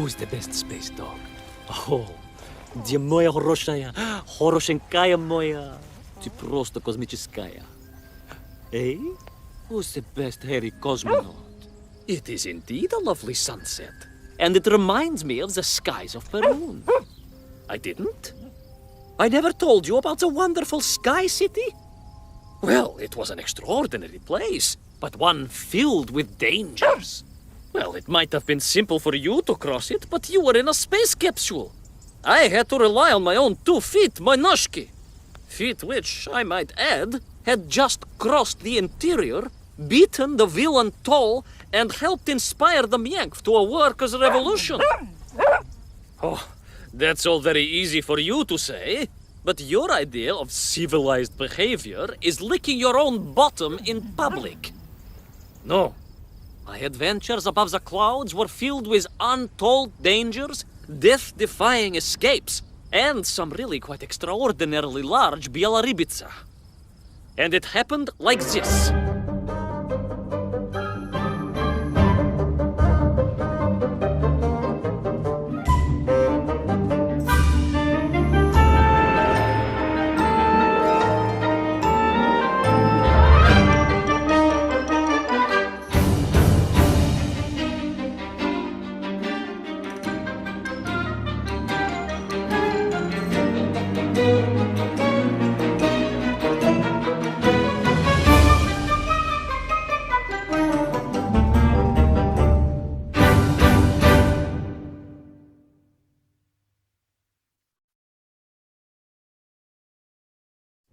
Who's the best space dog? Oh, где моя хорошая, хорошенькая моя, ты просто космическая. Hey, who's the best hairy cosmonaut? It is indeed a lovely sunset, and it reminds me of the skies of Peru. I didn't? I never told you about the wonderful Sky City? Well, it was an extraordinary place, but one filled with dangers. Well, it might have been simple for you to cross it, but you were in a space capsule. I had to rely on my own 2 feet, my noshki. Feet which, I might add, had just crossed the interior, beaten the villain Toll, and helped inspire the Myank to a workers' revolution. Oh, that's all very easy for you to say, but your idea of civilized behavior is licking your own bottom in public. No. My adventures above the clouds were filled with untold dangers, death-defying escapes, and some really quite extraordinarily large bielorybitsa. And it happened like this.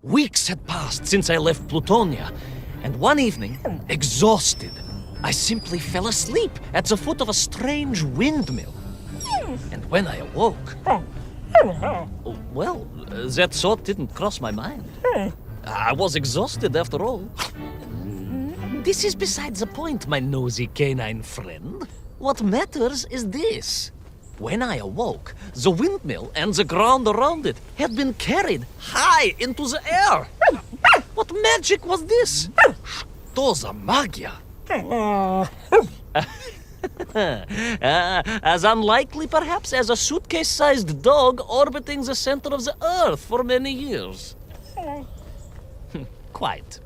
Weeks had passed since I left Plutonia, and one evening, exhausted, I simply fell asleep at the foot of a strange windmill. And when I awoke, well, that thought didn't cross my mind. I was exhausted after all. This is beside the point, my nosy canine friend. What matters is this. When I awoke, the windmill and the ground around it had been carried high into the air. What magic was this? Что за магия? As unlikely, perhaps, as a suitcase-sized dog orbiting the center of the Earth for many years. Quite.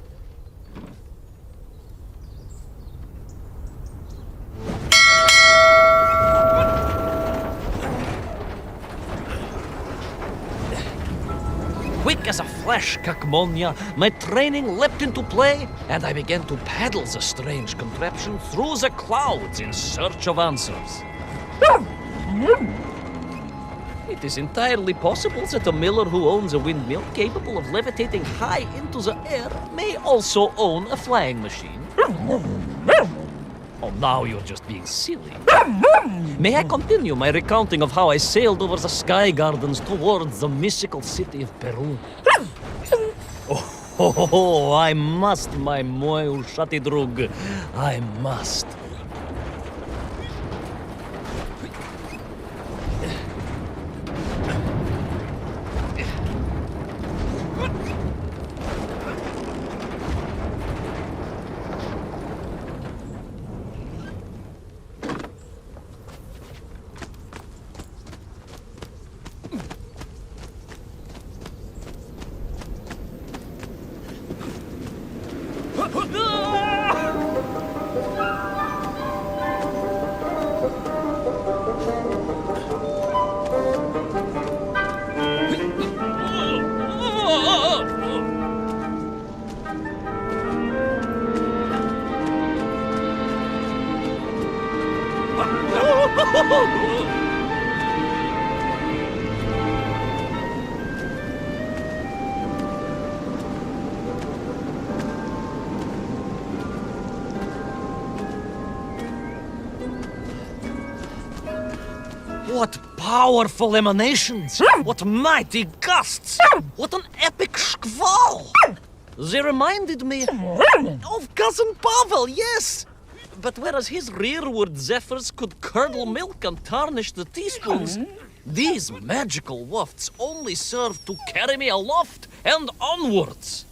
Quick as a flash, Kakmonia, my training leapt into play, and I began to paddle the strange contraption through the clouds in search of answers. It is entirely possible that a miller who owns a windmill capable of levitating high into the air may also own a flying machine. Oh, now you're just being silly. May I continue my recounting of how I sailed over the sky gardens towards the mystical city of Peru? Oh, I must, my moj ušati drug. I must. What powerful emanations! What mighty gusts! What an epic squall! They reminded me of Cousin Pavel, yes! But whereas his rearward zephyrs could curdle milk and tarnish the teaspoons, these magical wafts only serve to carry me aloft and onwards.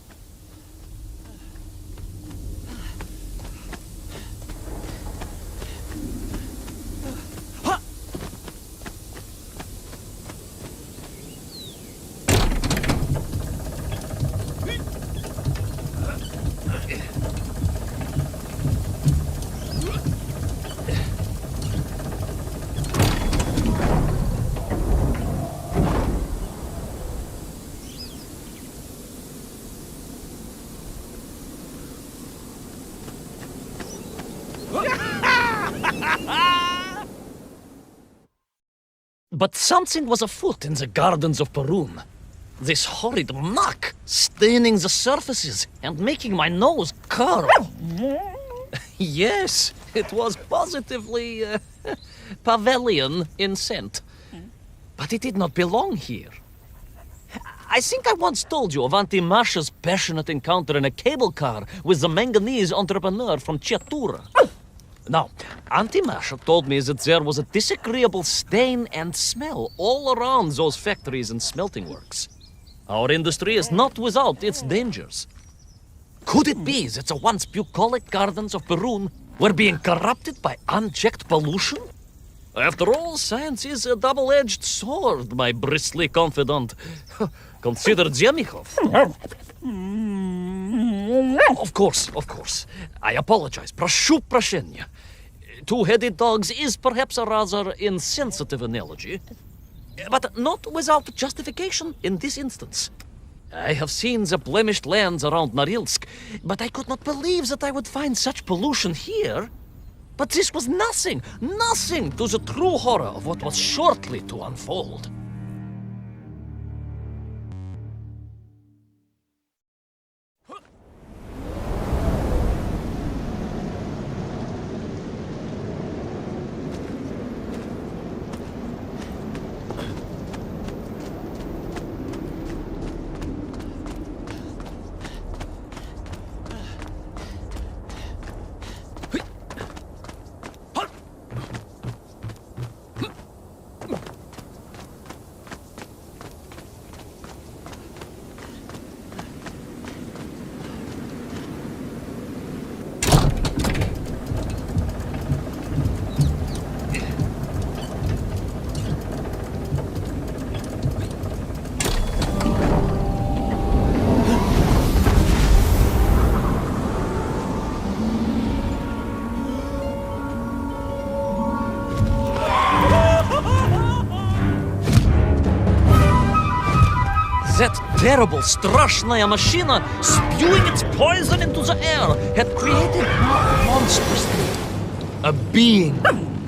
But something was afoot in the gardens of Perun. This horrid muck staining the surfaces and making my nose curl. Yes, it was positively Pavilion in scent. But it did not belong here. I think I once told you of Auntie Masha's passionate encounter in a cable car with the manganese entrepreneur from Chiatura. Now, Auntie Masha told me that there was a disagreeable stain and smell all around those factories and smelting works. Our industry is not without its dangers. Could it be that the once bucolic gardens of Perun were being corrupted by unchecked pollution? After all, science is a double-edged sword, my bristly confidant. Consider Zemikov. Of course. I apologize. Прошу прощения. Two-headed dogs is perhaps a rather insensitive analogy, but not without justification in this instance. I have seen the blemished lands around Norilsk, but I could not believe that I would find such pollution here. But this was nothing to the true horror of what was shortly to unfold. That terrible, straszная machina, spewing its poison into the air, had created a monstrous thing. A being.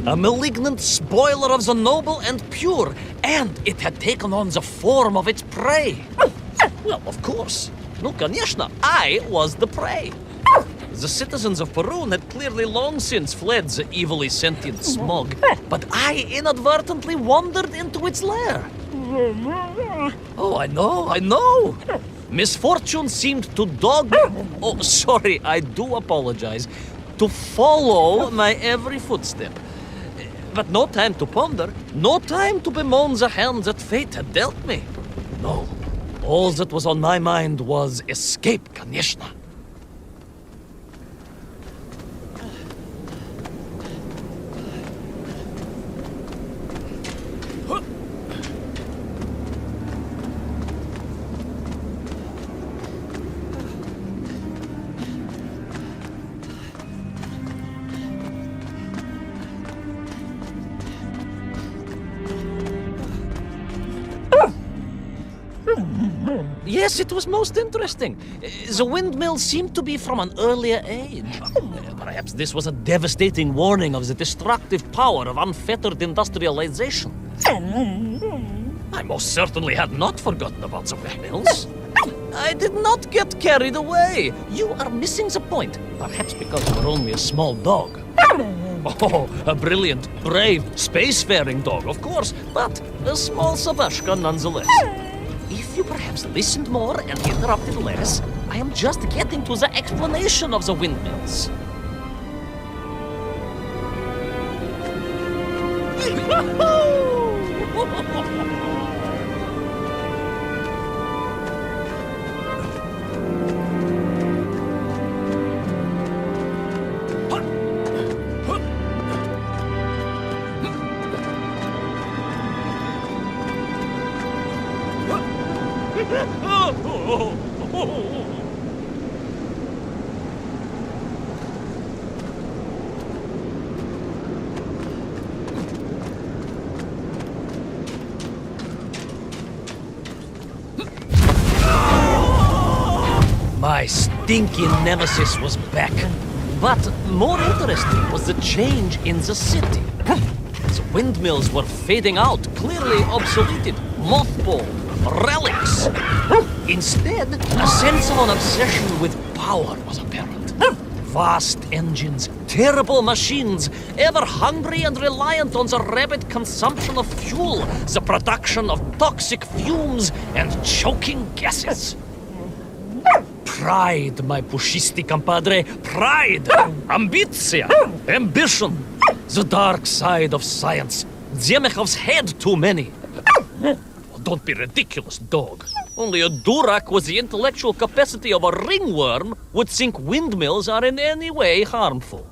A malignant spoiler of the noble and pure. And it had taken on the form of its prey. Well, of course. No, конечно, I was the prey. The citizens of Perun had clearly long since fled the evilly sentient smog, but I inadvertently wandered into its lair. Oh, I know. Misfortune seemed to dog... Oh, sorry, I do apologize. To follow my every footstep. But no time to ponder, no time to bemoan the hand that fate had dealt me. No, all that was on my mind was escape, конечно. Yes, it was most interesting. The windmill seemed to be from an earlier age. Perhaps this was a devastating warning of the destructive power of unfettered industrialization. I most certainly had not forgotten about the windmills. I did not get carried away. You are missing the point. Perhaps because you were only a small dog. Oh, a brilliant, brave, spacefaring dog, of course, but a small Sabashka nonetheless. If you perhaps listened more and interrupted less, I am just getting to the explanation of the windmills. My stinky nemesis was back. But more interesting was the change in the city. The windmills were fading out, clearly obsoleted, mothballed, relics. Instead, a sense of an obsession with power was apparent. Vast engines, terrible machines, ever hungry and reliant on the rapid consumption of fuel, the production of toxic fumes and choking gases. Pride, my pushisti compadre, pride, ambitia, ambition, the dark side of science. Zemechov's had too many. Don't be ridiculous, dog. Only a durak with the intellectual capacity of a ringworm would think windmills are in any way harmful.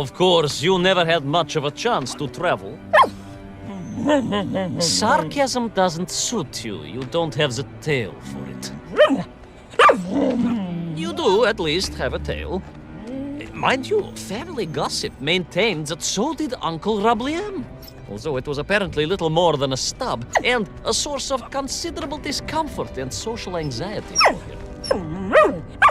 Of course, you never had much of a chance to travel. Sarcasm doesn't suit you. You don't have the tail for it. You do, at least, have a tail. Mind you, family gossip maintained that so did Uncle Rabliem, although it was apparently little more than a stub, and a source of considerable discomfort and social anxiety for him.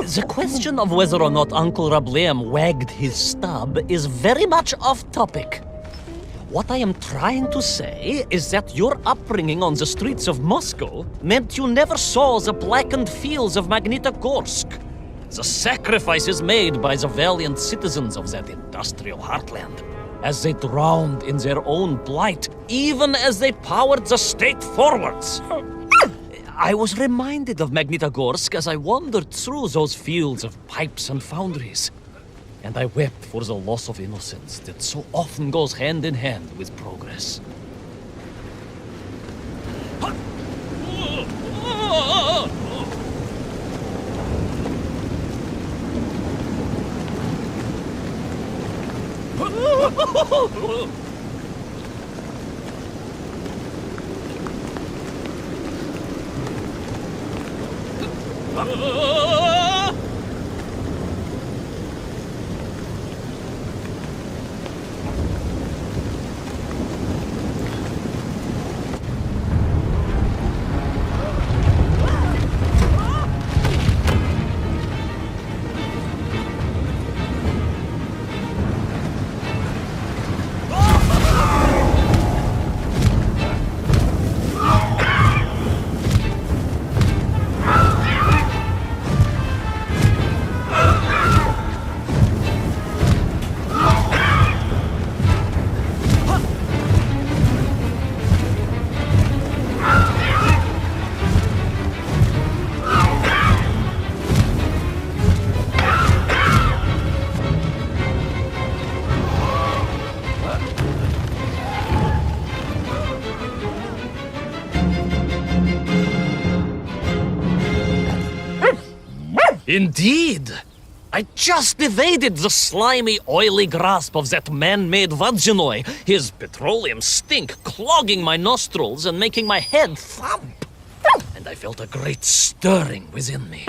The question of whether or not Uncle Rabliem wagged his stub is very much off topic. What I am trying to say is that your upbringing on the streets of Moscow meant you never saw the blackened fields of Magnitogorsk, the sacrifices made by the valiant citizens of that industrial heartland, as they drowned in their own blight, even as they powered the state forwards. I was reminded of Magnitogorsk as I wandered through those fields of pipes and foundries, and I wept for the loss of innocence that so often goes hand in hand with progress. Indeed. I just evaded the slimy, oily grasp of that man-made Vadzinoi, his petroleum stink clogging my nostrils and making my head thump. And I felt a great stirring within me.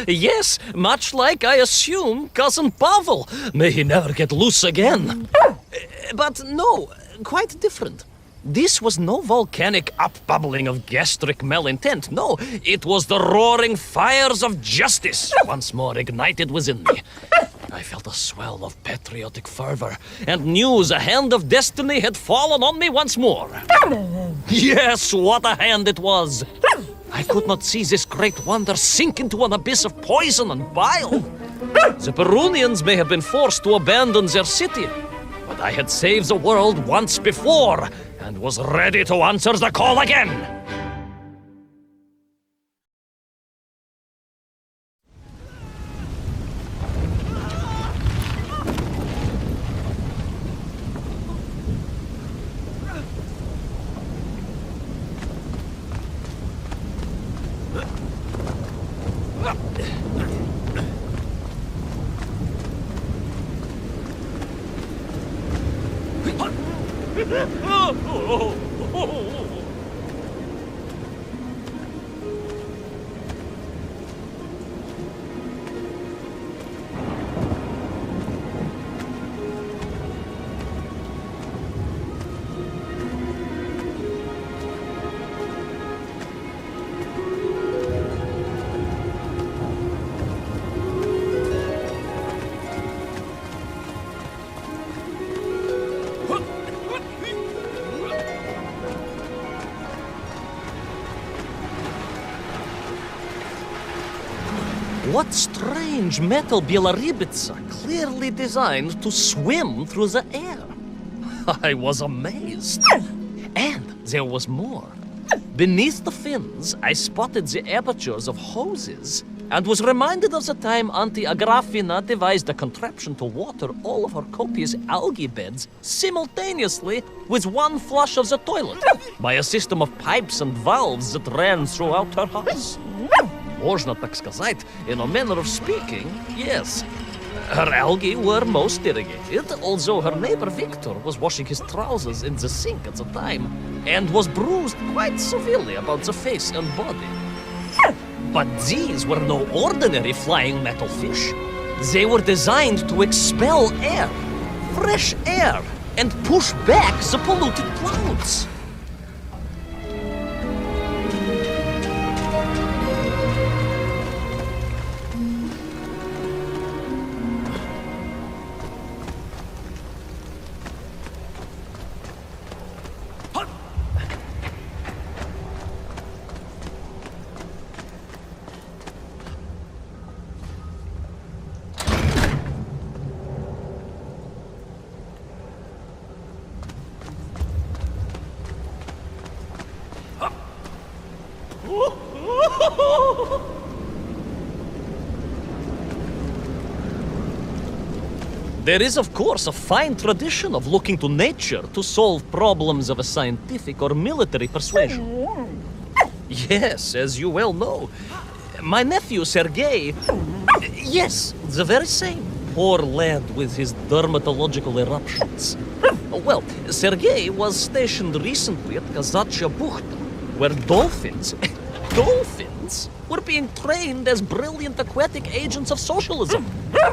Yes, much like, I assume, Cousin Pavel. May he never get loose again. But no, quite different. This was no volcanic upbubbling of gastric malintent. No, it was the roaring fires of justice once more ignited within me. I felt a swell of patriotic fervor and knew the hand of destiny had fallen on me once more. Yes, what a hand it was! I could not see this great wonder sink into an abyss of poison and bile. The Perunians may have been forced to abandon their city, but I had saved the world once before and was ready to answer the call again. What strange metal Bielaribitsa clearly designed to swim through the air? I was amazed. And there was more. Beneath the fins, I spotted the apertures of hoses and was reminded of the time Auntie Agrafina devised a contraption to water all of her copious algae beds simultaneously with one flush of the toilet by a system of pipes and valves that ran throughout her house. Можно так сказать, in a manner of speaking, yes. Her algae were most irrigated, although her neighbor Victor was washing his trousers in the sink at the time and was bruised quite severely about the face and body. But these were no ordinary flying metal fish. They were designed to expel air, fresh air, and push back the polluted clouds. There is, of course, a fine tradition of looking to nature to solve problems of a scientific or military persuasion. Yes, as you well know. My nephew, Sergei... Yes, the very same. Poor lad with his dermatological eruptions. Well, Sergei was stationed recently at Kazachya Bukhta, where dolphins... dolphins? Were being trained as brilliant aquatic agents of socialism.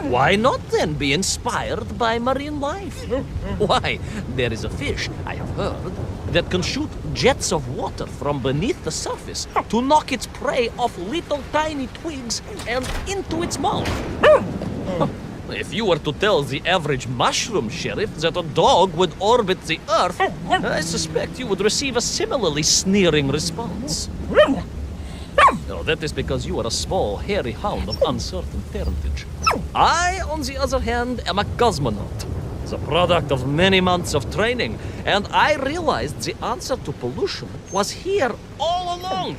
Why not then be inspired by marine life? Why, there is a fish, I have heard, that can shoot jets of water from beneath the surface to knock its prey off little tiny twigs and into its mouth. If you were to tell the average mushroom sheriff that a dog would orbit the Earth, I suspect you would receive a similarly sneering response. No, that is because you are a small, hairy hound of uncertain parentage. I, on the other hand, am a cosmonaut, the product of many months of training, and I realized the answer to pollution was here all along.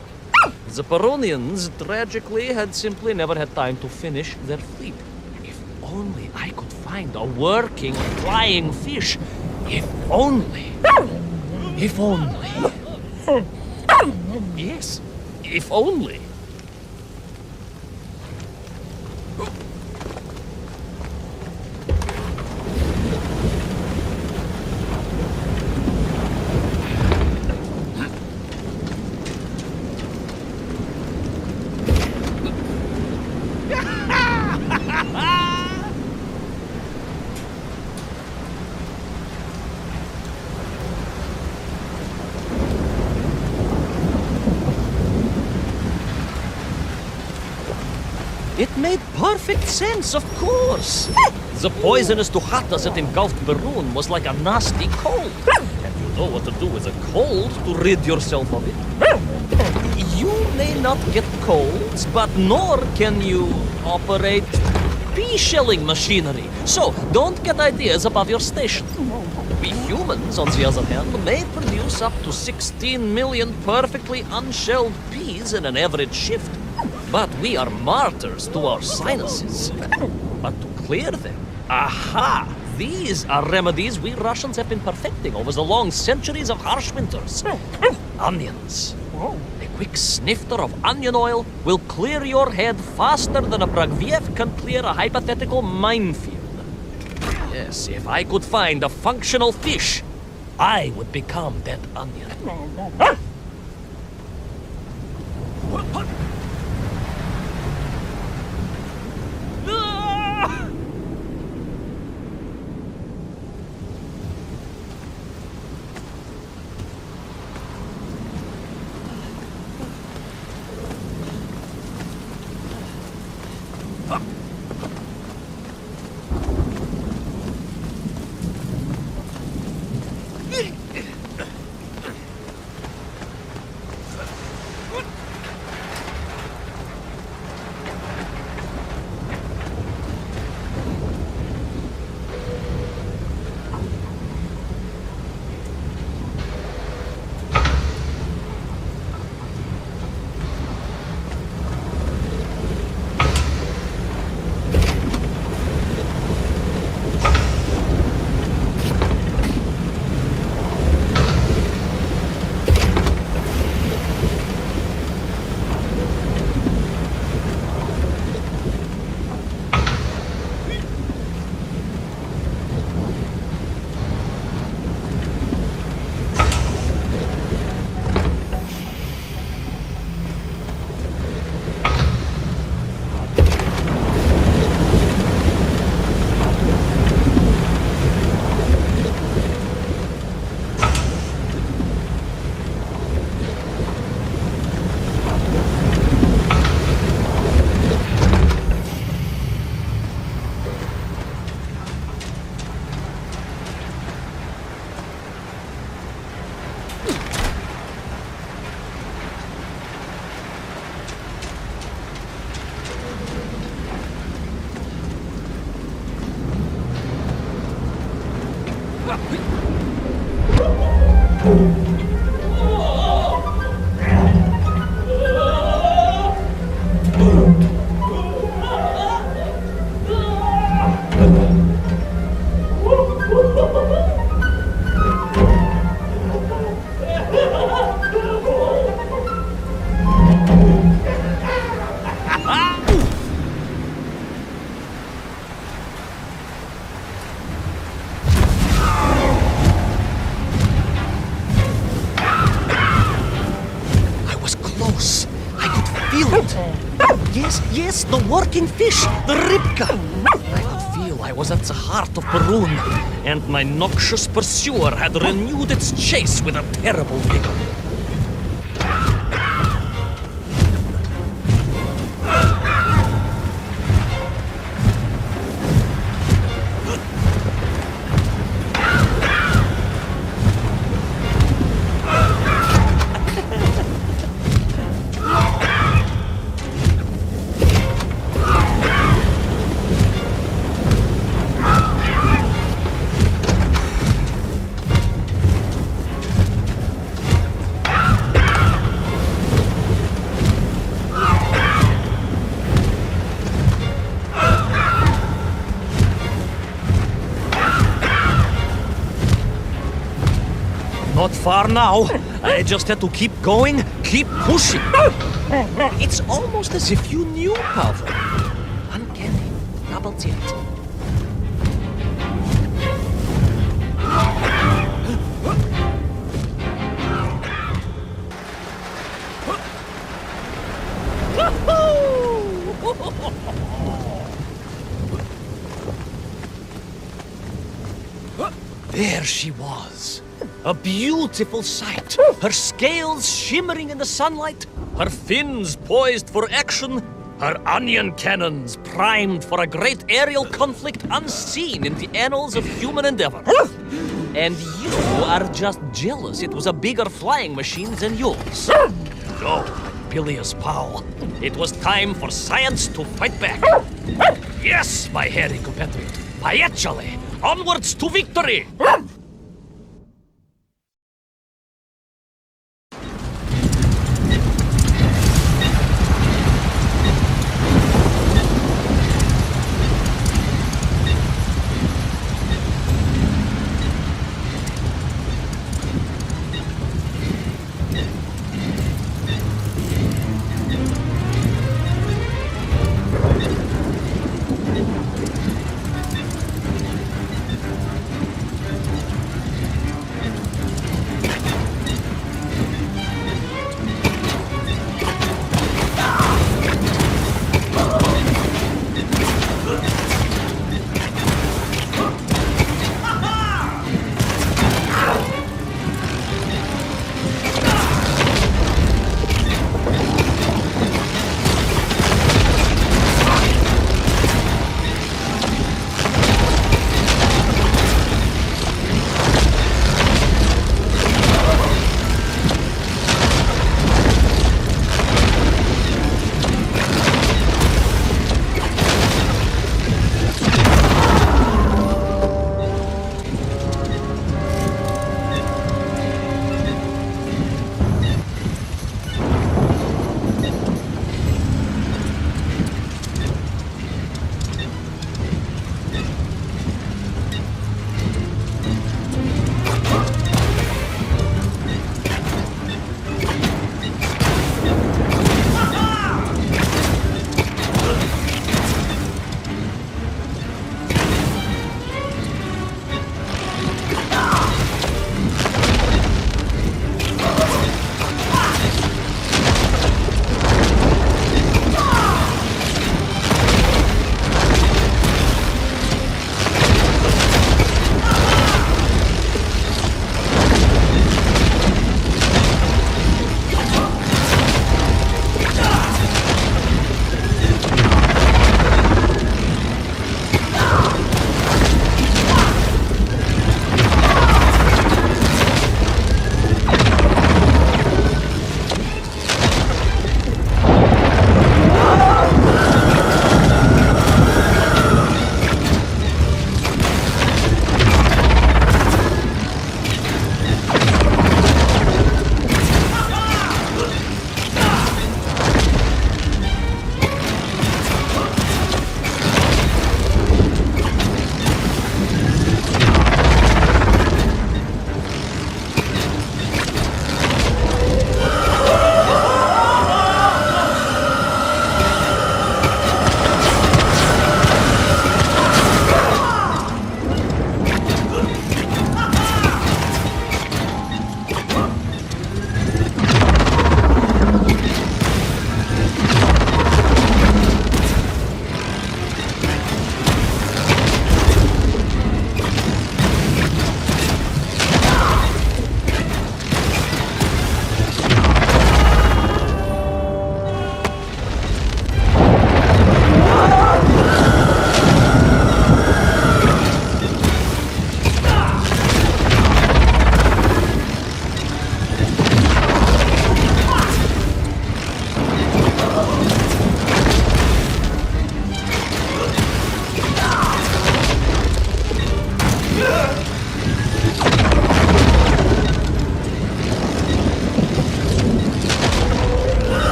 The Peronians, tragically, had simply never had time to finish their fleet. If only I could find a working, flying fish. If only. If only. Yes. If only. It made perfect sense, of course. The poisonous tohatas that engulfed Barun was like a nasty cold. And you know what to do with a cold to rid yourself of it. You may not get colds, but nor can you operate pea-shelling machinery. So, don't get ideas above your station. We humans, on the other hand, may produce up to 16 million perfectly unshelled peas in an average shift. But we are martyrs to our sinuses. But to clear them, aha! These are remedies we Russians have been perfecting over the long centuries of harsh winters. Onions. A quick snifter of onion oil will clear your head faster than a Bragviev can clear a hypothetical minefield. Yes, if I could find a functional fish, I would become that onion. Yes, the working fish, the ribka. I could feel I was at the heart of Perun, and my noxious pursuer had renewed its chase with a terrible vigor. Not far now. I just had to keep going, keep pushing. It's almost as if you knew, Pavel. Uncanny. Double it. There she was. A beautiful sight. Her scales shimmering in the sunlight, her fins poised for action, Her onion cannons primed for a great aerial conflict unseen in the annals of human endeavor. And you are just jealous it was a bigger flying machine than yours. No, bilious pal. It was time for science to fight back. Yes, my hairy compatriot. Paechale! Onwards to victory!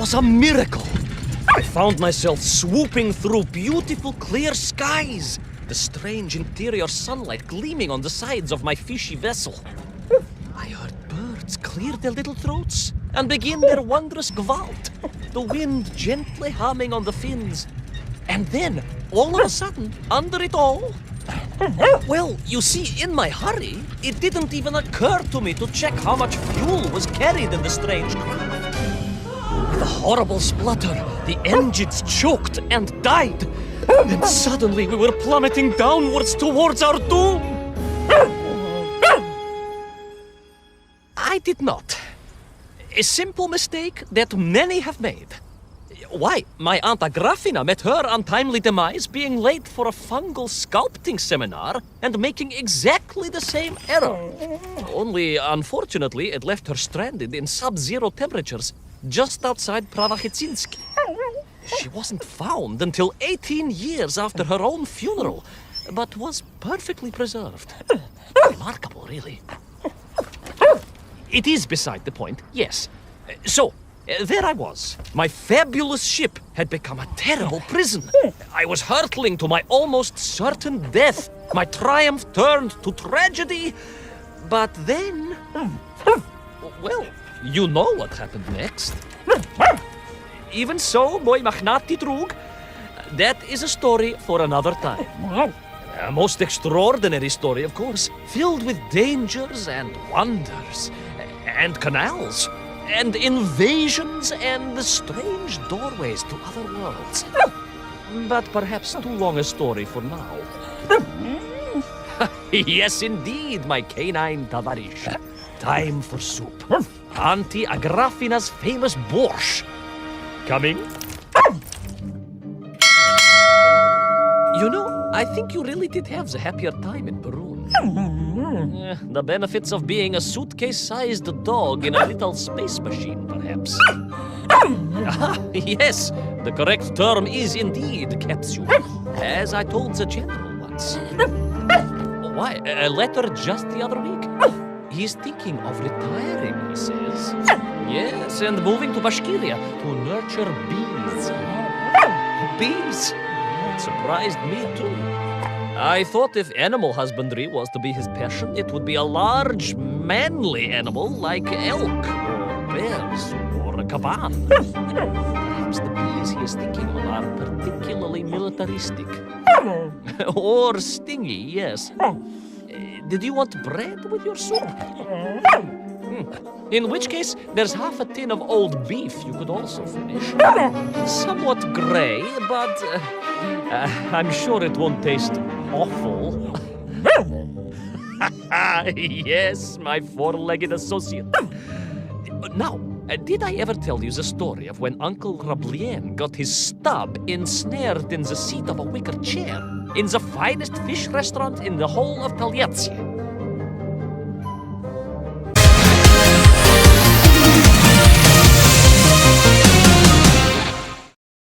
was a miracle. I found myself swooping through beautiful clear skies, the strange interior sunlight gleaming on the sides of my fishy vessel. I heard birds clear their little throats and begin their wondrous gvalt, the wind gently humming on the fins. And then, all of a sudden, under it all, well, you see, in my hurry, it didn't even occur to me to check how much fuel was carried in the strange craft. With a horrible splutter, the engines choked and died. And suddenly we were plummeting downwards towards our doom. I did not. A simple mistake that many have made. Why, my Aunt Agrafina met her untimely demise being late for a fungal sculpting seminar and making exactly the same error. Only, unfortunately, it left her stranded in sub-zero temperatures just outside Pravachitsinsk. She wasn't found until 18 years after her own funeral, but was perfectly preserved. Remarkable, really. It is beside the point, yes. So, there I was. My fabulous ship had become a terrible prison. I was hurtling to my almost certain death. My triumph turned to tragedy. But then... well, you know what happened next. Even so, moi magnati drug, that is a story for another time. A most extraordinary story, of course, filled with dangers and wonders, and canals, and invasions, and strange doorways to other worlds. But perhaps too long a story for now. Yes, indeed, my canine tavarish. Time for soup. Auntie Agrafina's famous borscht. Coming? You know, I think you really did have the happier time in Peru. The benefits of being a suitcase-sized dog in a little space machine, perhaps. Yes, the correct term is indeed capsule, as I told the general once. Why, a letter just the other week. He's thinking of retiring, he says. Yes, and moving to Bashkiria to nurture bees. Bees? It surprised me too. I thought if animal husbandry was to be his passion, it would be a large, manly animal like elk, or bears, or a caban. Perhaps the bees he is thinking of are particularly militaristic. Or stingy, yes. Did you want bread with your soup? In which case, there's half a tin of old beef you could also finish. Somewhat gray, but I'm sure it won't taste awful. Yes, my four-legged associate. Now, did I ever tell you the story of when Uncle Rablien got his stub ensnared in the seat of a wicker chair in the finest fish restaurant in the whole of Taliatsia?